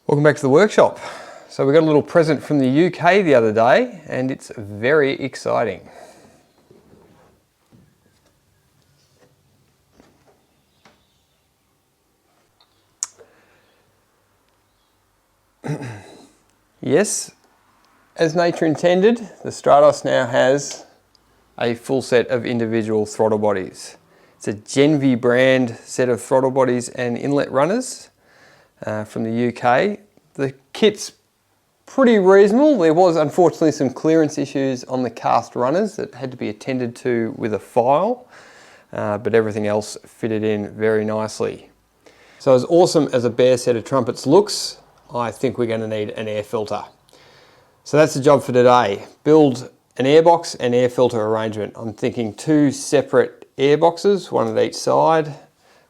Welcome back to the workshop. So we got a little present from the UK the other day and it's very exciting. Yes, as nature intended, the Stratos now has a full set of individual throttle bodies. It's a Gen V brand set of throttle bodies and inlet runners from the UK. The kit's pretty reasonable. There was unfortunately some clearance issues on the cast runners that had to be attended to with a file, but everything else fitted in very nicely. So as awesome as a bare set of trumpets looks, I think we're going to need an air filter. So that's the job for today. Build an airbox and air filter arrangement. I'm thinking two separate airboxes, one at each side,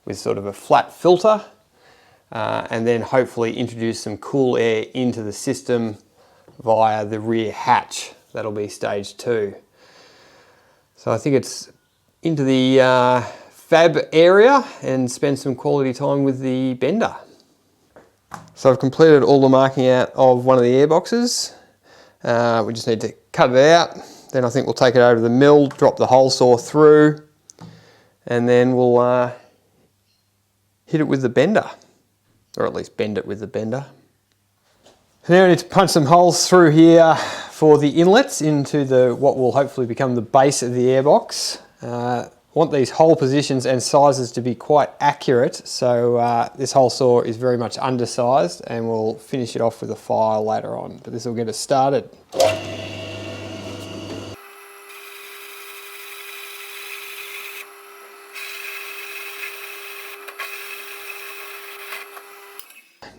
with sort of a flat filter, and then hopefully introduce some cool air into the system via the rear hatch. That'll be stage 2. So I think it's into the fab area and spend some quality time with the bender. So I've completed all the marking out of one of the airboxes. We just need to cut it out. Then I think we'll take it over to the mill, drop the hole saw through, and then we'll hit it with the bender, or at least bend it with the bender. Now we need to punch some holes through here for the inlets into what will hopefully become the base of the airbox. Want these hole positions and sizes to be quite accurate, so this hole saw is very much undersized and we'll finish it off with a file later on, but this will get us started.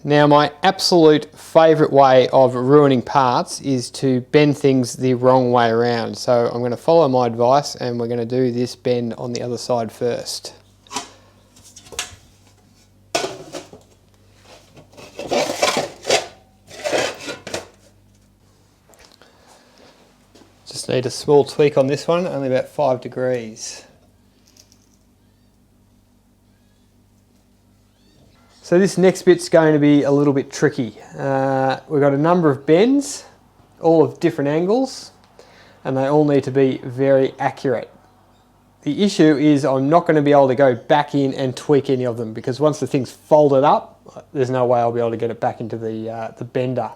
Now my absolute favourite way of ruining parts is to bend things the wrong way around. So I'm going to follow my advice and we're going to do this bend on the other side first. Just need a small tweak on this one, only about 5 degrees. So this next bit's going to be a little bit tricky. We've got a number of bends, all of different angles, and they all need to be very accurate. The issue is I'm not going to be able to go back in and tweak any of them because once the thing's folded up, there's no way I'll be able to get it back into the bender.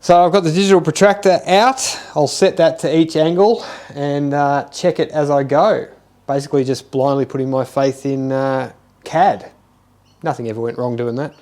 So I've got the digital protractor out. I'll set that to each angle and check it as I go. Basically just blindly putting my faith in CAD. Nothing ever went wrong doing that.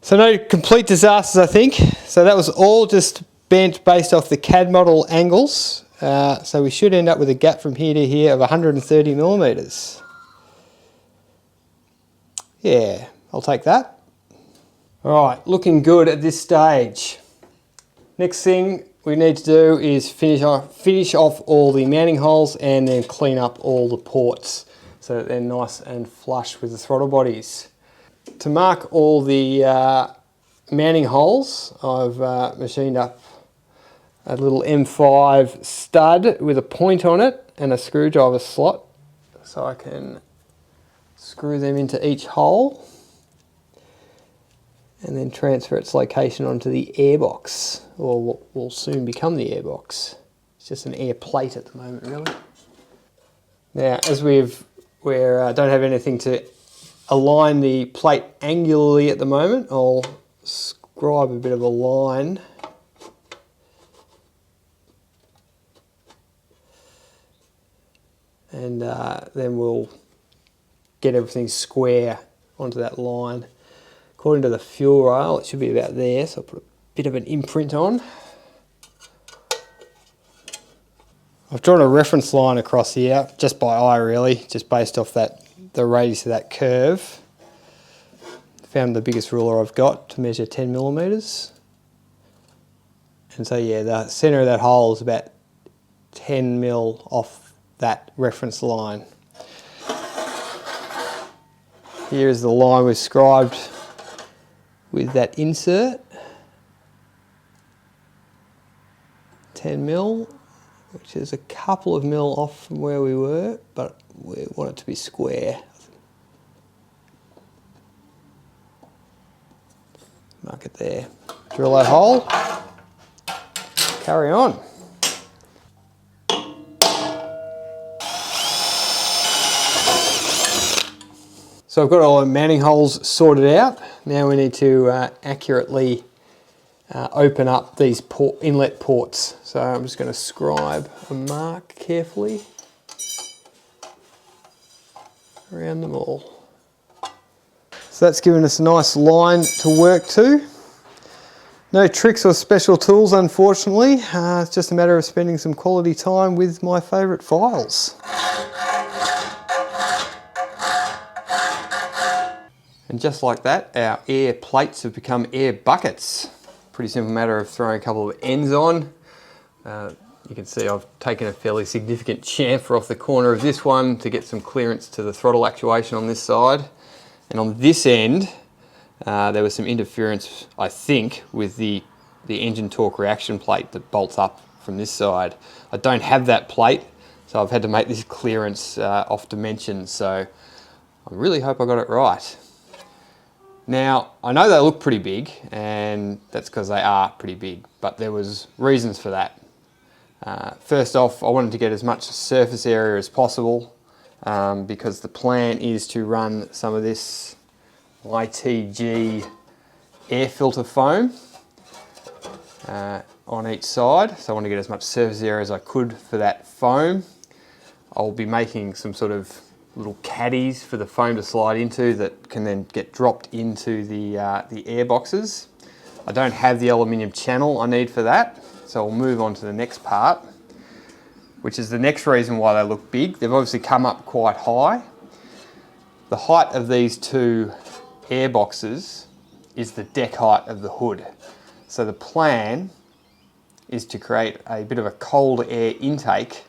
So no complete disasters, I think. So that was all just bent based off the CAD model angles. So we should end up with a gap from here to here of 130 millimeters. Yeah, I'll take that. All right, looking good at this stage. Next thing we need to do is finish off all the mounting holes and then clean up all the ports so that they're nice and flush with the throttle bodies. To mark all the mounting holes, I've machined up a little M5 stud with a point on it and a screwdriver slot so I can screw them into each hole and then transfer its location onto the airbox, or what will soon become the airbox. It's just an air plate at the moment, really. Now, as we don't have anything to align the plate angularly at the moment, I'll scribe a bit of a line and then we'll get everything square onto that line. According to the fuel rail, it should be about there, so I'll put a bit of an imprint on. I've drawn a reference line across here, just by eye really, just based off the radius of that curve. Found the biggest ruler I've got to measure 10 millimeters. And so yeah, the center of that hole is about 10 mil off that reference line. Here is the line we've scribed with that insert. 10 mil, which is a couple of mil off from where we were, but we want it to be square. Mark it there. Drill that hole. Carry on. So I've got all the mounting holes sorted out. Now we need to accurately open up these inlet ports. So I'm just going to scribe a mark carefully around them all. So that's given us a nice line to work to. No tricks or special tools, unfortunately. It's just a matter of spending some quality time with my favourite files. And just like that, our air plates have become air buckets. Pretty simple matter of throwing a couple of ends on. You can see I've taken a fairly significant chamfer off the corner of this one to get some clearance to the throttle actuation on this side. And on this end, there was some interference, I think, with the engine torque reaction plate that bolts up from this side. I don't have that plate, so I've had to make this clearance off dimensions, so I really hope I got it right. Now, I know they look pretty big, and that's because they are pretty big, but there was reasons for that. First off, I wanted to get as much surface area as possible because the plan is to run some of this ITG air filter foam on each side. So I want to get as much surface area as I could for that foam. I'll be making some sort of little caddies for the foam to slide into that can then get dropped into the air boxes. I don't have the aluminium channel I need for that, so I'll move on to the next part, which is the next reason why they look big. They've obviously come up quite high. The height of these two air boxes is the deck height of the hood. So the plan is to create a bit of a cold air intake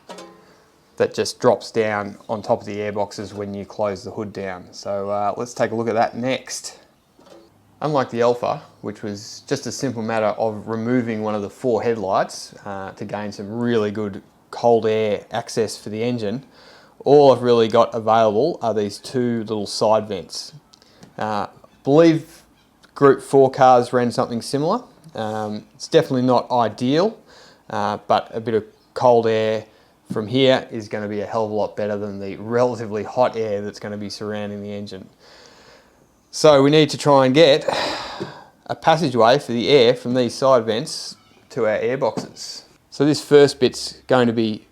that just drops down on top of the air boxes when you close the hood down. So let's take a look at that next. Unlike the Alpha, which was just a simple matter of removing one of the 4 headlights to gain some really good cold air access for the engine, all I've really got available are these 2 little side vents. I believe Group 4 cars ran something similar. It's definitely not ideal, but a bit of cold air from here is going to be a hell of a lot better than the relatively hot air that's going to be surrounding the engine. So we need to try and get a passageway for the air from these side vents to our air boxes. So this first bit's going to be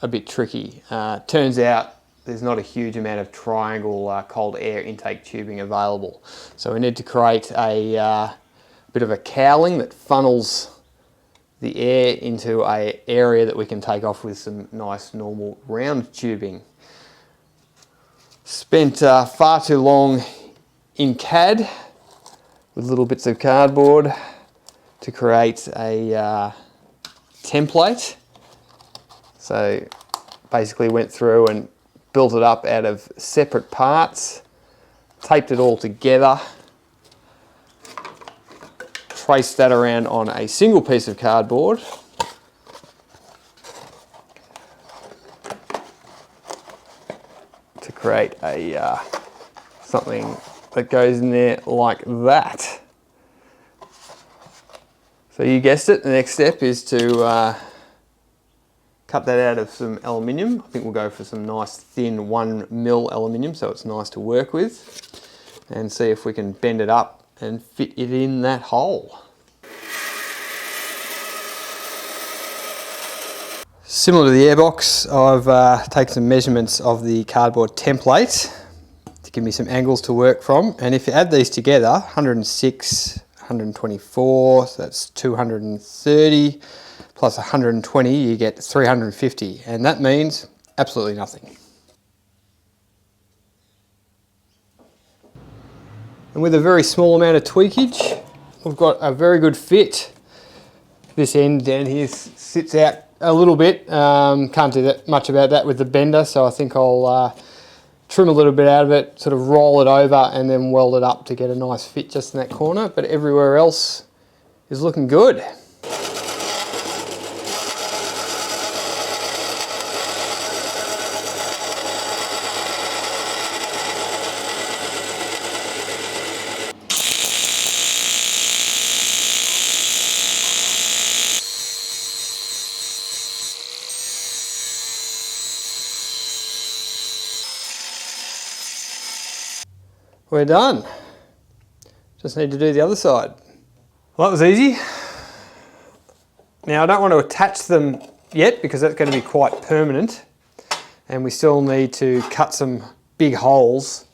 a bit tricky. Turns out there's not a huge amount of triangle cold air intake tubing available. So we need to create a bit of a cowling that funnels the air into an area that we can take off with some nice normal round tubing. Spent far too long in CAD with little bits of cardboard to create a template. So basically went through and built it up out of separate parts, taped it all together, traced that around on a single piece of cardboard, to create a something that goes in there like that. So you guessed it, the next step is to cut that out of some aluminium. I think we'll go for some nice thin 1mm aluminium so it's nice to work with, and see if we can bend it up and fit it in that hole. Similar to the airbox, I've taken some measurements of the cardboard template to give me some angles to work from, and if you add these together, 106, 124, so that's 230, plus 120, you get 350, and that means absolutely nothing. And with a very small amount of tweakage, we've got a very good fit. This end down here sits out a little bit. Can't do that much about that with the bender, so I think I'll trim a little bit out of it, sort of roll it over and then weld it up to get a nice fit just in that corner, but everywhere else is looking good. We're done. Just need to do the other side. Well, that was easy. Now I don't want to attach them yet because that's going to be quite permanent, and we still need to cut some big holes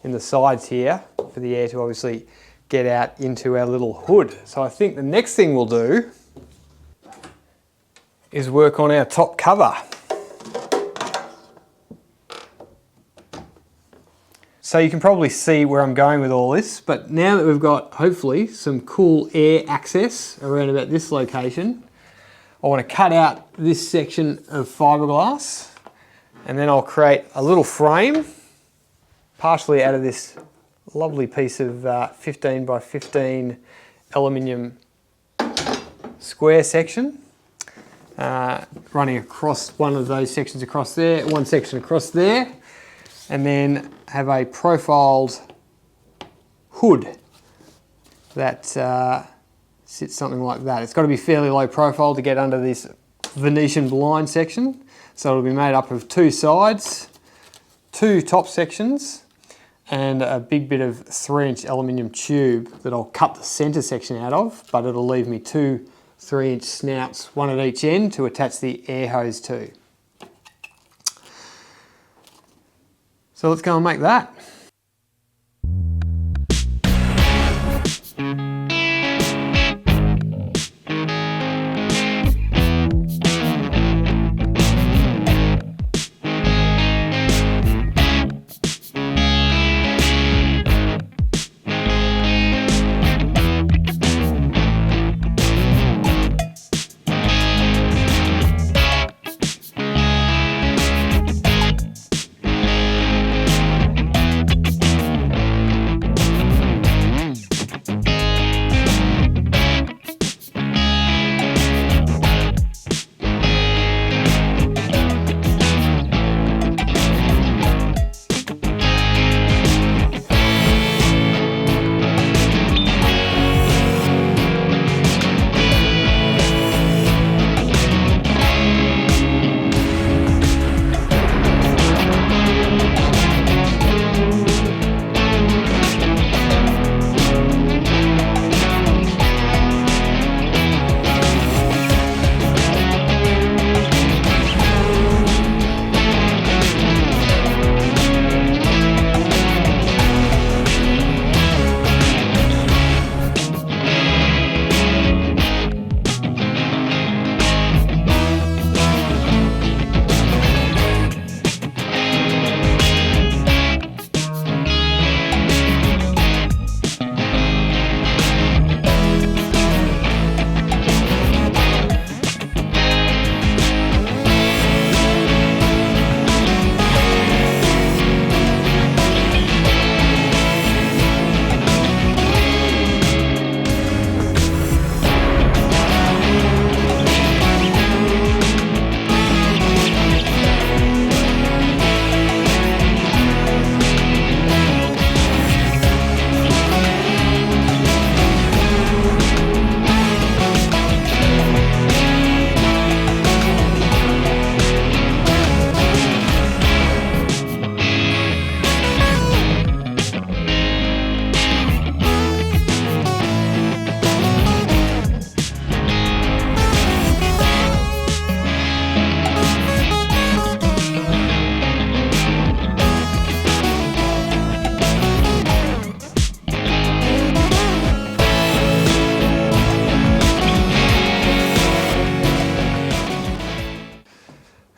in the sides here for the air to obviously get out into our little hood. So I think the next thing we'll do is work on our top cover. So you can probably see where I'm going with all this, but now that we've got, hopefully, some cool air access around about this location, I want to cut out this section of fiberglass, and then I'll create a little frame, partially out of this lovely piece of 15 by 15 aluminium square section, running across one of those sections across there, one section across there, and then have a profiled hood that sits something like that. It's got to be fairly low profile to get under this Venetian blind section. So it'll be made up of two sides, two top sections, and a big bit of 3-inch aluminium tube that I'll cut the center section out of, but it'll leave me two 3-inch snouts, one at each end, to attach the air hose to. So let's go and make that.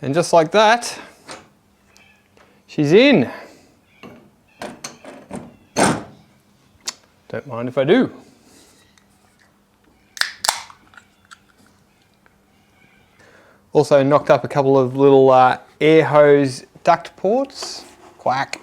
And just like that, she's in. Don't mind if I do. Also knocked up a couple of little air hose duct ports. Quack.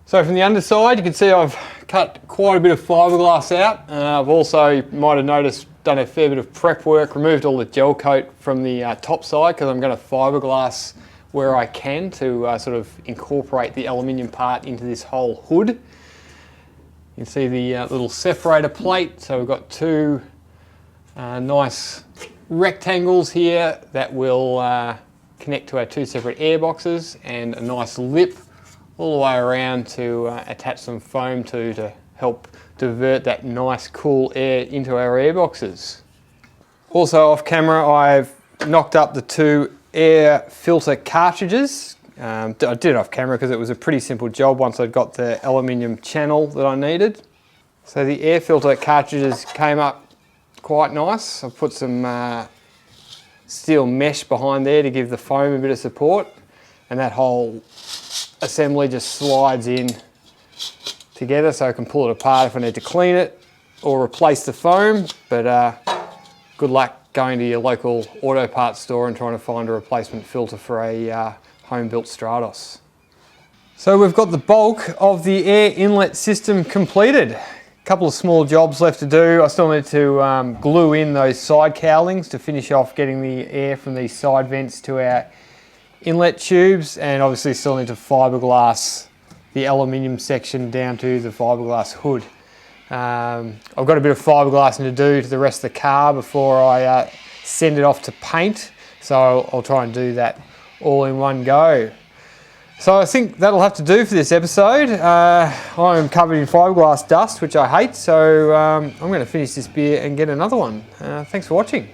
So from the underside, you can see I've cut quite a bit of fiberglass out. I've also, you might have noticed, done a fair bit of prep work, removed all the gel coat from the top side because I'm going to fiberglass where I can to sort of incorporate the aluminium part into this whole hood. You can see the little separator plate. So we've got two nice rectangles here that will connect to our two separate air boxes, and a nice lip all the way around to attach some foam to help divert that nice cool air into our air boxes. Also off camera, I've knocked up the two air filter cartridges. I did it off camera because it was a pretty simple job once I'd got the aluminium channel that I needed. So the air filter cartridges came up quite nice. I've put some steel mesh behind there to give the foam a bit of support, and that whole assembly just slides in together so I can pull it apart if I need to clean it or replace the foam. But good luck going to your local auto parts store and trying to find a replacement filter for a home-built Stratos. So we've got the bulk of the air inlet system completed. A couple of small jobs left to do. I still need to glue in those side cowlings to finish off getting the air from these side vents to our inlet tubes, and obviously still need to fiberglass the aluminium section down to the fiberglass hood. I've got a bit of fiberglassing to do to the rest of the car before I send it off to paint, so I'll try and do that all in one go. So I think that'll have to do for this episode. I'm covered in fiberglass dust, which I hate, so I'm going to finish this beer and get another one. Thanks for watching.